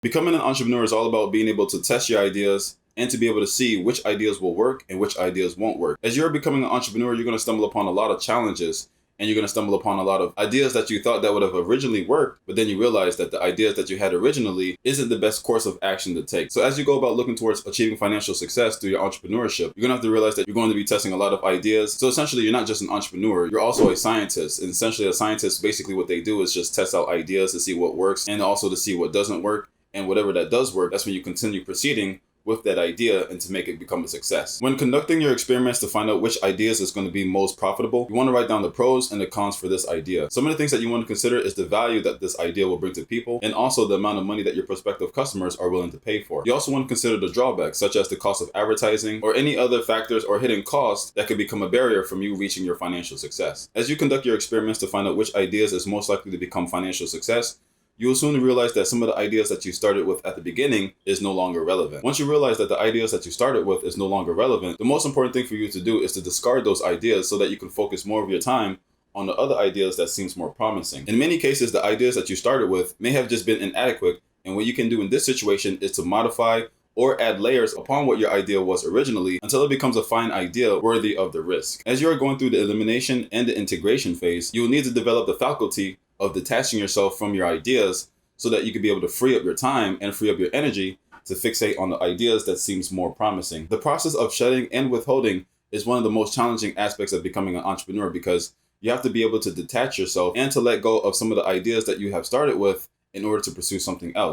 Becoming an entrepreneur is all about being able to test your ideas and to be able to see which ideas will work and which ideas won't work. As you're becoming an entrepreneur, you're going to stumble upon a lot of challenges, and you're going to stumble upon a lot of ideas that you thought that would have originally worked, but then you realize that the ideas that you had originally isn't the best course of action to take. So as you go about looking towards achieving financial success through your entrepreneurship, you're going to have to realize that you're going to be testing a lot of ideas. So essentially, you're not just an entrepreneur, you're also a scientist. And essentially, a scientist, basically what they do is just test out ideas to see what works and also to see what doesn't work. And whatever that does work, that's when you continue proceeding with that idea and to make it become a success. When conducting your experiments to find out which ideas is going to be most profitable, you want to write down the pros and the cons for this idea. Some of the things that you want to consider is the value that this idea will bring to people, and also the amount of money that your prospective customers are willing to pay for. You also want to consider the drawbacks, such as the cost of advertising or any other factors or hidden costs that could become a barrier from you reaching your financial success. As you conduct your experiments to find out which ideas is most likely to become financial success, you will soon realize that some of the ideas that you started with at the beginning is no longer relevant. Once you realize that the ideas that you started with is no longer relevant, the most important thing for you to do is to discard those ideas so that you can focus more of your time on the other ideas that seems more promising. In many cases, the ideas that you started with may have just been inadequate, and what you can do in this situation is to modify or add layers upon what your idea was originally until it becomes a fine idea worthy of the risk. As you are going through the elimination and the integration phase, you will need to develop the faculty of detaching yourself from your ideas so that you can be able to free up your time and free up your energy to fixate on the ideas that seems more promising. The process of shedding and withholding is one of the most challenging aspects of becoming an entrepreneur, because you have to be able to detach yourself and to let go of some of the ideas that you have started with in order to pursue something else.